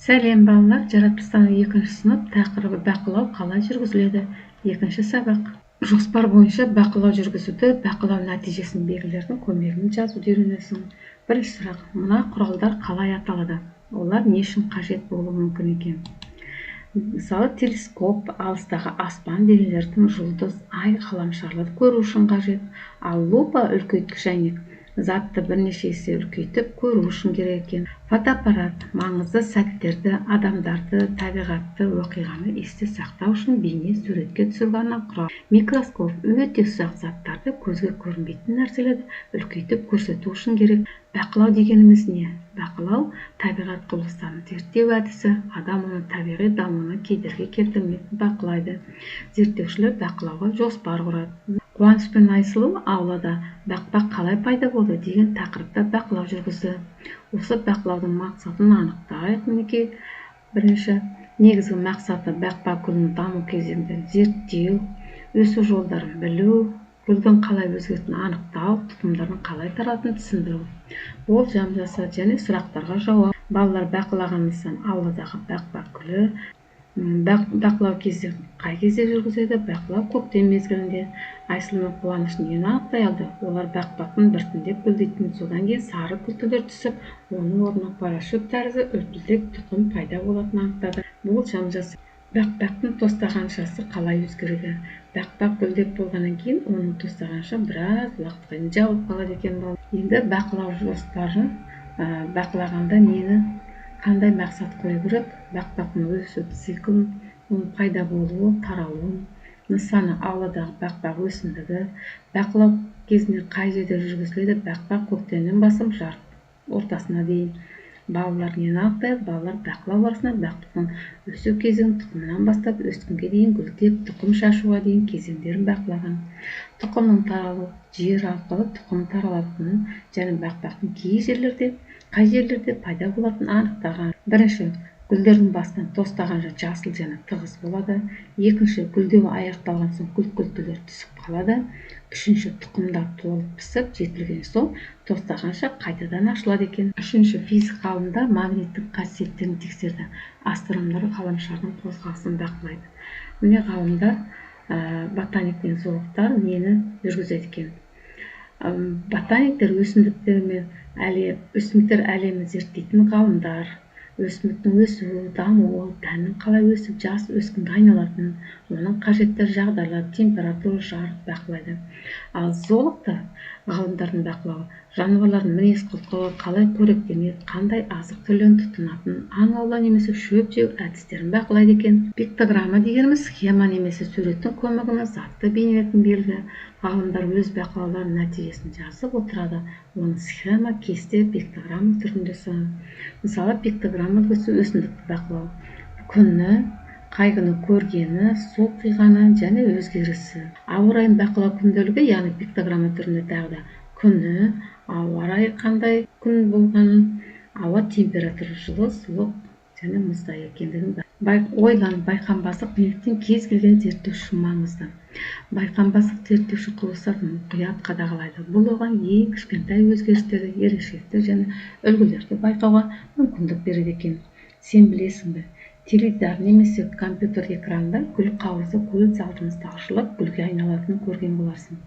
Сәлем балалар, жаратылыстану 2 сынып тақырыбы бақылау қалай жүргізіледі? 2 сабақ. Жоспар бойынша бақылау жүргізуді, бақылау нәтижесін белгілердің көмегімен жазуды үйренесің. Бірінші сұрақ: мына құралдар қалай аталады? Олар не үшін қажет болуы мүмкін екен? Мысалы, телескоп алыстағы аспан денелердің, жұлдыз, ай, ғаламшарларды көру үшін қажет. Ал лупа үлкейткіш әйнек затты бірнеше есе үлкейтіп көру үшін керек екен. Фотоаппарат маңызды сәттерді, адамдарды, табиғатты, оқиғаны есте сақтау үшін бейне суретке түсіруге арналған құрал. Микроскоп өте ұсақ заттарды, көзге көрінбейтін нәрселерді үлкейтіп көрсету үшін керек. Бақылау дегеніміз не? Бақылау табиғат құбылыстарын зерттеу әдісі. Адам оның табиғи дамуына кедергі келтірмейтін бақылайды. Зерттеушілер бақылауға жоспар құрады. Қуаныш пен Айсұлу аулада бақпақ қалай пайда болды деген тақырыпта бақылау жүргізді. Осы бақылаудың мақсатын анықтайық. Мінекей, бірінші негізгі мақсаты бақпақ гүлінің даму кезеңінде зерттеу, өсу жолдарын білу, гүлдің қалай өзгертетінін анықтау, тұқымдардың қалай таратынын түсіндіру. Болжам жасау және сұрақтарға жауап. Балалар бақылаған нысан ауладағы бақпақ гүлі. Бақылау кезде қай кезде жүргізеді? Бақылау көктем мезгілінде. Айсұлу мен Қуаныш нені анықтай алды? Олар бақпақтың біртіндеп гүлдейтінін, содан кейін сары күлтелер түсіп, оның орнына парашют тәрізді үлпілдек тұқым пайда болатынын анықтады. Болжам жасау. Бақпақтың тостағаншасы қалай өзгереді? Бақпақ гүлдеп болғаннан кейін оның тостағанша біраз уақытқа дейін жабылып қалады екен. Енді бақылау жоспары, бақылағанда нені, қандай мақсат қою керек? Бақпақтың өсу циклін, оның пайда болуы, таралуын, нысаны ауладағы бақпақ өсімдігі, бақылау кезінде қай жерде жүргізіледі? Бақпақ көктемнен бастап жар ортасына дейін. Балалар нені анықтайды? Балалар бақылау барысында бақпақтың өсу кезеңін тұқымынан бастап өскінге дейін, гүлдеп тұқым шашуға дейін кезеңдерін бақылаған. Тұқымның таралу жер арқылы тұқым таралатынын және бақпақтың қай жерлерде пайда болатынын анықтаған. Бірінші, гүлдердің басынан тостағанша жасыл және тығыз болады. Екінші, гүлдеу аяқталған соң күлтелер түсіп қалады. Үшінші, тұқымдар толып пісіп жетілген соң тостағанша қайтадан ашылады екен. Үшінші, физик ғалымдар магниттік қасиеттерін тексерді. Астрономдар ғаламшардың қозғалысын бақылайды. Міне ғалымдар, ботаник пен зоологтар нені жүргізеді екен? Ботаниктер өсімдіктер әлемін зерттейтін ғалымдар, өсімдіктің өсуі, дамуы, дәннің қалай өсіп, жас өскінге айналатынын, оның қажетті жағдайлар, температура, жарық бақылайды. Ал зоологтар ғалымдардың бақылауы жануарлардың мінез-құлқы, қалай қоректенеді, қандай азық түрлерін тұтынатынын, аң аулау немесе шөп жеу әдістерін бақылайды екен. Пиктограмма дегеніміз схема немесе суреттің көмегімен затты бейнелейтін белгі. Ғалымдар өз бақылауларының нәтижесін жазып отырады. Оны схема, кесте, пиктограмма түрінде санайды. Мысалы, пиктограмма өсімдікті бақылау. Күні, қай күні көргені, су құйғаны және өзгерісі. Ауа райын бақылау күнделігі, яғни пиктограмма түрінде тағы да күні, ауа райы қандай күн болғанын, ауа температура, жылы, суық және мұздай екендігін. Байқампаздық неліктен кез келген зерттеуші маңызды. Байқампаздық зерттеуші құбылыстарды мұқият қадағалайды. Бұл оған ең кішкентай өзгерістерді, ерекшеліктер және үлгілерді байқауға мүмкіндік береді екен. Сен білесің бе? Теледидар немесе компьютер экранында гүл қауызы көз алдымызда ашылып, гүлге айналатынын көрген боларсың.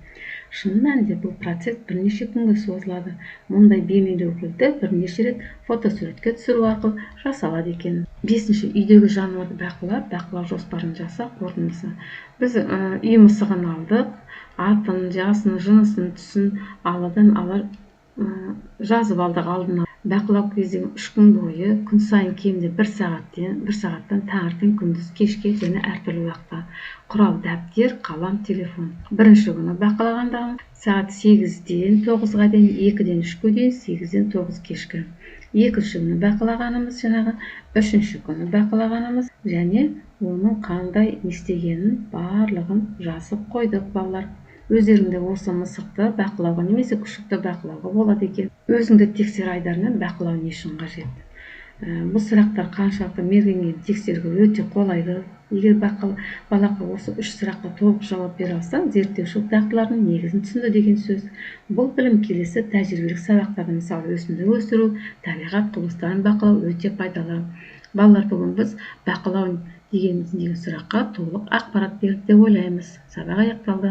Шын мәнінде бұл процесс бірнеше күнге созылады. Мұндай бейнелеу гүлді бірнеше рет фотосуретке түсіру арқылы жасалады екен. Бесінші, үйдегі жануарды бақылау жоспарын жаса, қорытындысы. Біз үй мысығын алдық, атын, жасын, жынысын, түсін ауладан жазып алдық алдын. Бақылау кезеңі 3 күн бойы, күн сайын кемінде 1 сағаттан таңертең, күндіз, кешке және әртүрлі уақытта. Құрал: дәптер, қалам, телефон. Бірінші күні бақылағандағы сағат 8-ден 9-ға дейін, 2-ден 3-ге дейін, 8-ден 9 кешкі. Екінші күні бақылағанымыз үшінші күні бақылағанымыз және оның қандай істегенін барлығын жазып қойдық. Балалар, өздеріңде осы мысықты бақылауға немесе күшікті бақылауға болады екен. Өзіңді тексер айдарынан бақылау не үшін қажет? Бұл сұрақтар қаншалықты мергенге тексеруге өте қолайлы. Егер балаға осы 3 сұраққа толық жауап бере алсаң, зерттеуші дағдыларының негізін түсінді деген сөз. Бұл білім келесі тәжірибелік сабақтарда, мысалы өсімдік өсіру, табиғат құбылыстарын бақылау өте пайдалы. Балалар, бүгін біз бақылау дегеніміз неге сұраққа толық ақпарат берді деп ойлаймыз. Сабақ аяқталды.